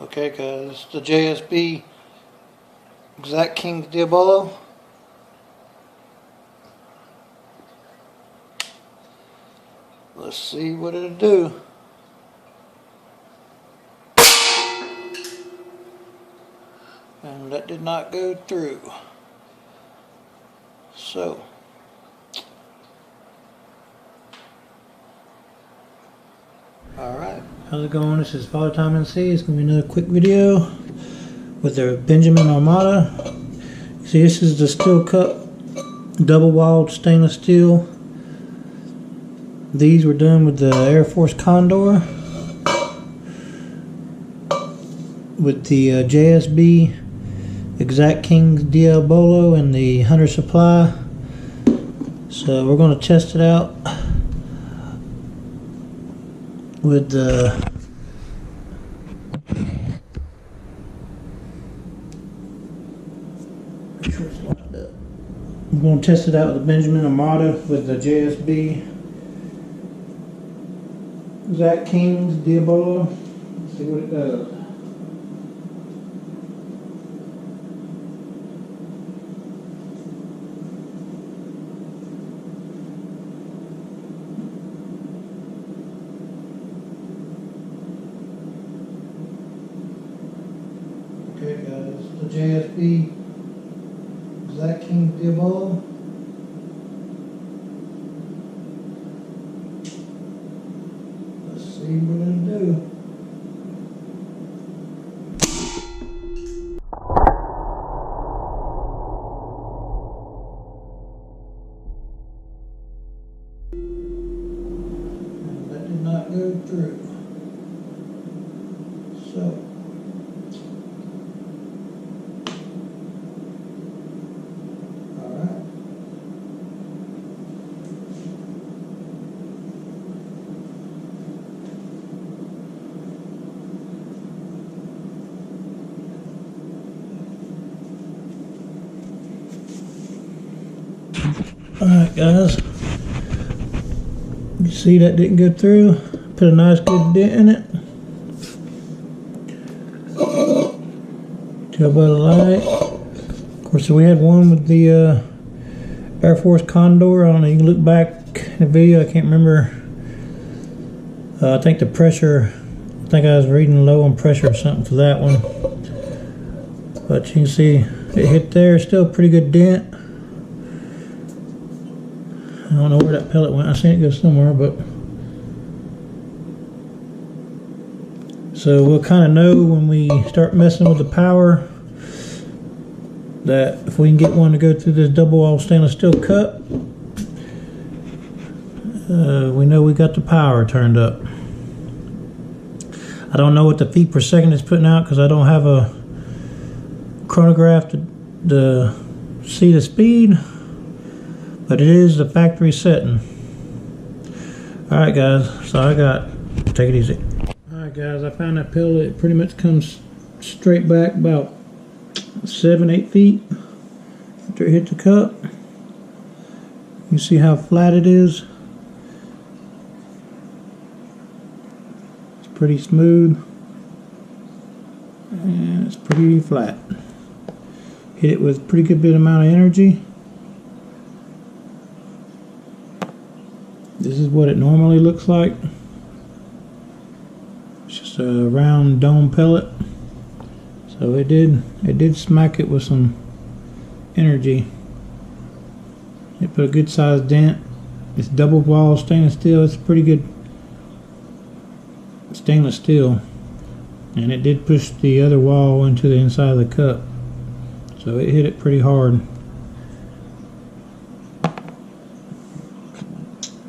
Okay, guys, the JSB Exact King Diabolo. Let's see what it'll do. And that did not go through. So, alright. How's it going? This is fathertimenc. It's going to be another quick video with the Benjamin Armada. See, this is the steel cup, double walled stainless steel. These were done with the Air Force Condor, with the JSB Exact King Diabolo and the Hunter Supply. So we're going to test it out with the I'm going to test it out with the Benjamin Armada with the JSB Exact King Diabolo. Let's see what it does. Okay, guys, the JSB Exact King Diabolo. Let's see what it'll do. And that did not go through. So, alright, guys, you see that didn't go through. Put a nice good dent in it. Tell by the light. Of course, we had one with the Air Force Condor. I don't know, you can look back in the video, I can't remember. I think the pressure, I think I was reading low on pressure or something for that one. But you can see it hit there, still a pretty good dent. I don't know where that pellet went. I seen it go somewhere, but so we'll kind of know when we start messing with the power that if we can get one to go through this double wall stainless steel cup, we know we got the power turned up. I don't know what the feet per second is putting out because I don't have a chronograph to see the speed. But it is the factory setting. Alright, guys, so take it easy. Alright, guys, I found that pellet. It pretty much comes straight back about 7-8 feet after it hit the cup. You see how flat it is? It's pretty smooth. And it's pretty flat. Hit it with a pretty good bit amount of energy. This is what it normally looks like. It's just a round dome pellet. So it did smack it with some energy. It put a good sized dent. It's double wall stainless steel. It's pretty good stainless steel. And it did push the other wall into the inside of the cup. So it hit it pretty hard.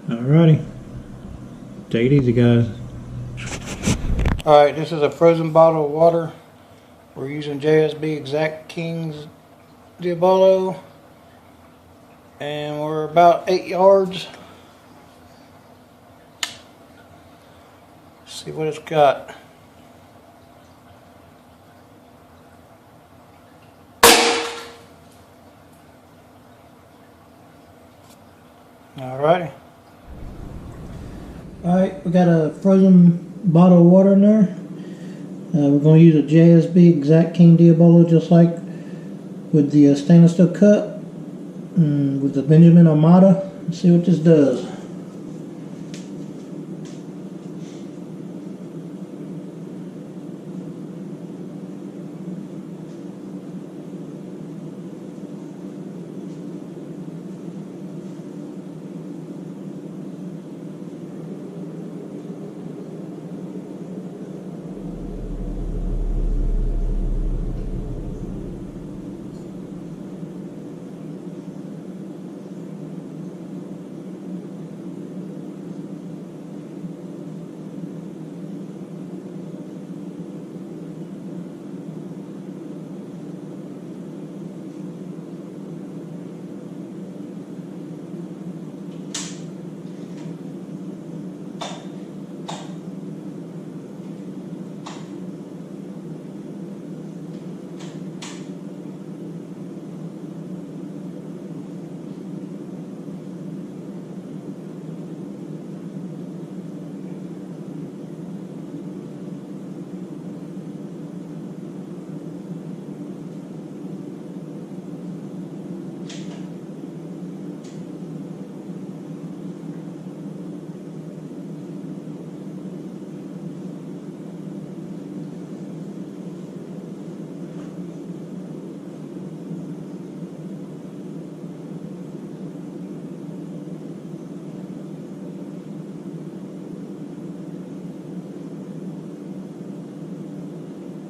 Alrighty, take it easy, guys. Alright, this is a frozen bottle of water. We're using JSB Exact King's Diabolo, and we're about 8 yards. Let's see what it's got. Alrighty. Alright, we got a frozen bottle of water in there. We're going to use a JSB Exact King Diabolo, just like with the stainless steel cup, with the Benjamin Armada. Let's see what this does.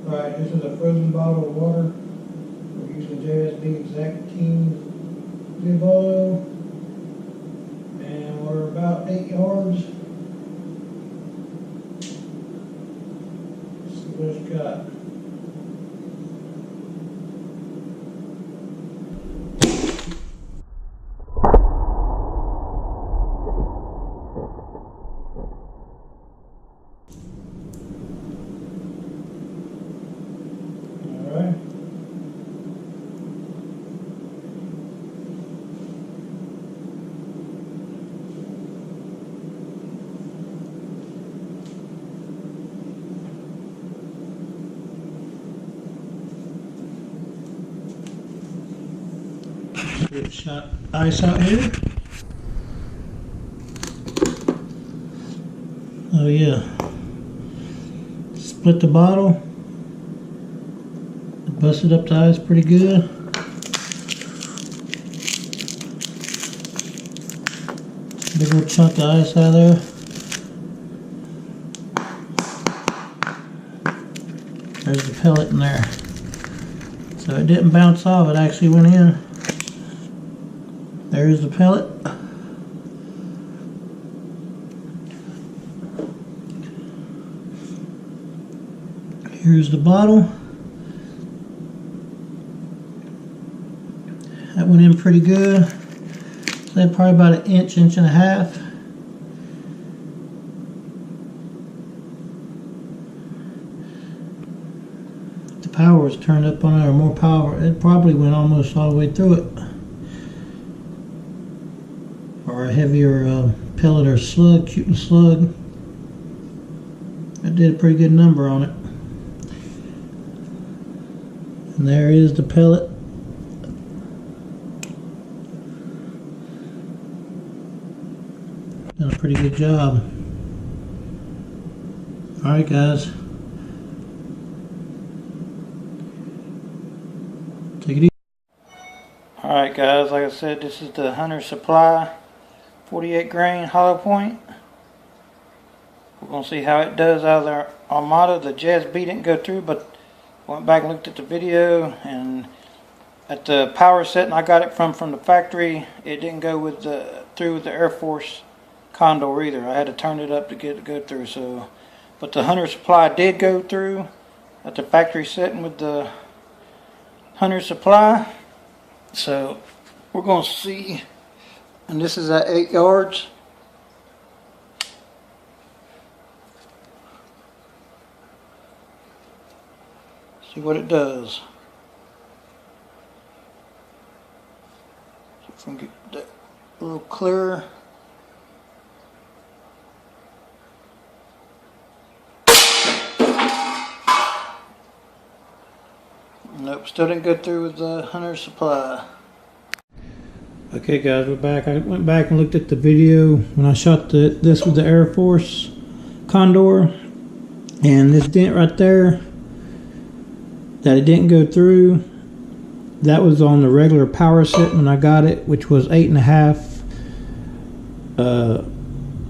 Right, this is a frozen bottle of water. We're using JSB Exact King Diabolo, and we're about 8 yards. Let's see what it's got. Get shot ice out here. Oh yeah. Split the bottle. Busted up the ice pretty good. Big old chunk of ice out of there. There's the pellet in there. So it didn't bounce off, it actually went in. There's the pellet. Here's the bottle. That went in pretty good. So that's probably about an inch, inch and a half. The power was turned up on it, or more power. It probably went almost all the way through it. Or a heavier pellet or slug, shooting slug. That did a pretty good number on it. And there is the pellet. Done a pretty good job. Alright guys. Take it easy. Alright guys, like I said, this is the Hunter Supply 48 grain hollow point. We're going to see how it does out of the Armada. The JSB didn't go through, but I went back and looked at the video, and at the power setting I got it from the factory, it didn't go with through with the Air Force condor either. I had to turn it up to get it to go through. So, but the Hunter Supply did go through at the factory setting with the Hunter Supply. So we're going to see, and this is at 8 yards. See what it does. See if we can get that a little clearer. Nope, still didn't go through with the Hunter supply. Okay guys, we're back. I went back and looked at the video when I shot this with the Air Force Condor, and this dent right there that it didn't go through, that was on the regular power set when I got it, which was 8.5.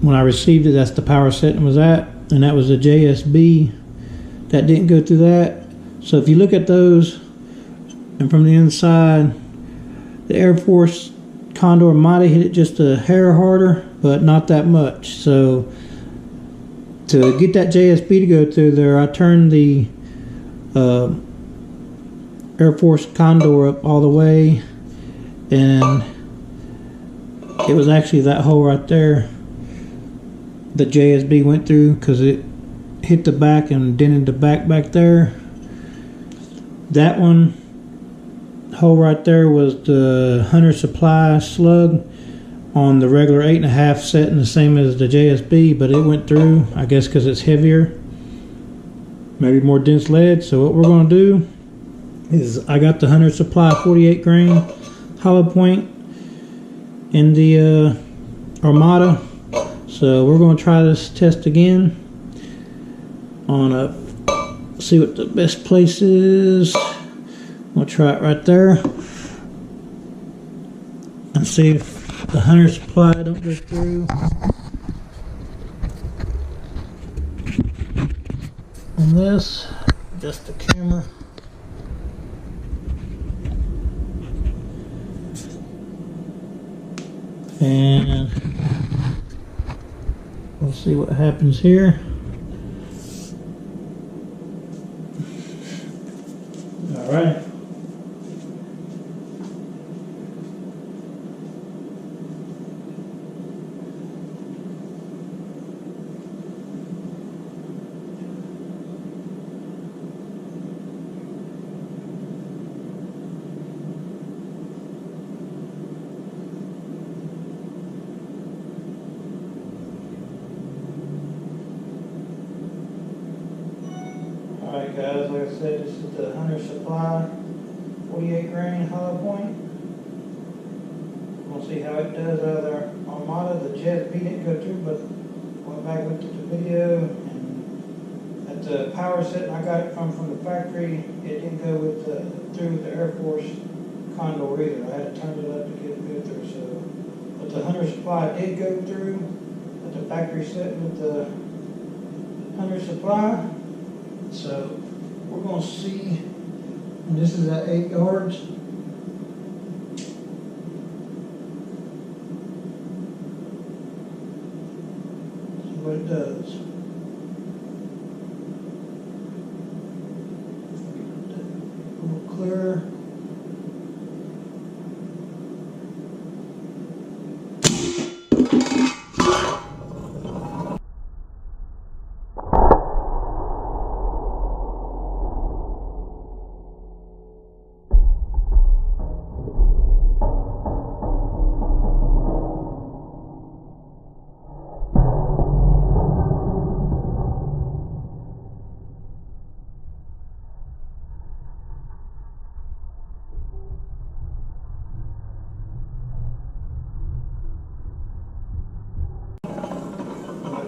When I received it, that's the power setting was at, and that was a JSB that didn't go through that. So if you look at those, and from the inside, the Air Force Condor might have hit it just a hair harder, but not that much. So to get that JSB to go through there, I turned the Air Force Condor up all the way, and it was actually that hole right there the JSB went through, because it hit the back and dented the back there. That one hole right there was the Hunter Supply slug on the regular 8.5 setting, the same as the JSB, but it went through, I guess because it's heavier, maybe more dense lead. So what we're going to do is, I got the Hunter Supply 48 grain hollow point in the Armada, so we're going to try this test again on see what the best place is. We'll try it right there and see if the Hunter Supply don't go through. On this, just the camera. And we'll see what happens here. All right. Alright guys, like I said, this is the Hunter Supply 48 grain hollow point. We'll see how it does out of their Armada. The JSB didn't go through, but went back and looked at the video, and at the power setting I got it from the factory, it didn't go through with the Air Force Condor either. I had to turn it up to get it to go through. So, but the Hunter Supply did go through at the factory setting with the Hunter Supply. So we're going to see, and this is at 8 yards. See what it does. A little clearer.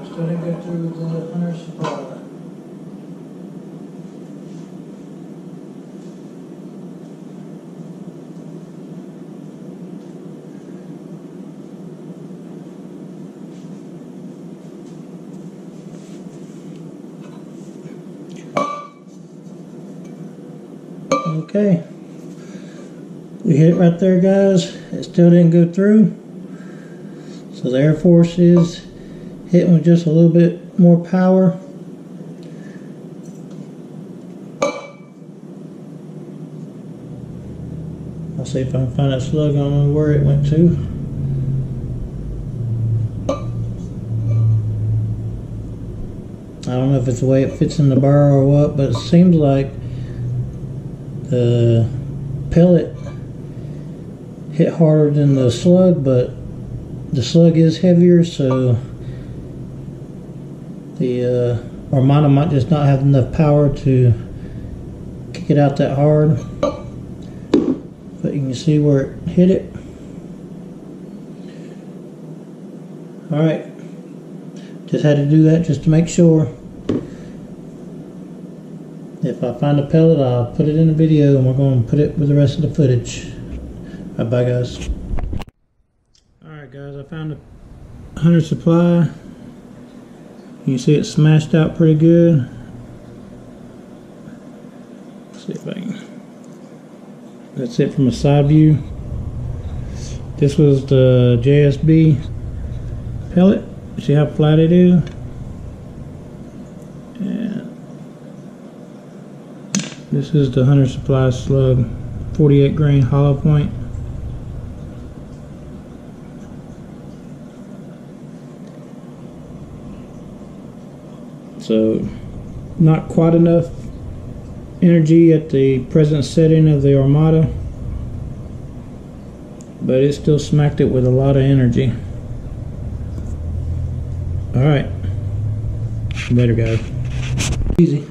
Still didn't go through with the Hunter Supply. Okay, we hit it right there guys. It still didn't go through, so the Air Force is hitting with just a little bit more power. I'll see if I can find that slug. I don't know where it went to. I don't know if it's the way it fits in the barrel or what, but it seems like the pellet hit harder than the slug, but the slug is heavier, so the Armada might just not have enough power to kick it out that hard, but you can see where it hit it. Alright, just had to do that just to make sure. If I find a pellet, I'll put it in the video, and we're going to put it with the rest of the footage. Alright, bye guys. Alright guys, I found a 100 supply. You can see it smashed out pretty good. Let's see if I can. That's it from a side view. This was the JSB pellet. See how flat it is? And this is the 100 supply slug, 48 grain hollow point. So not quite enough energy at the present setting of the Armada, but it still smacked it with a lot of energy. Alright, later guys. Easy.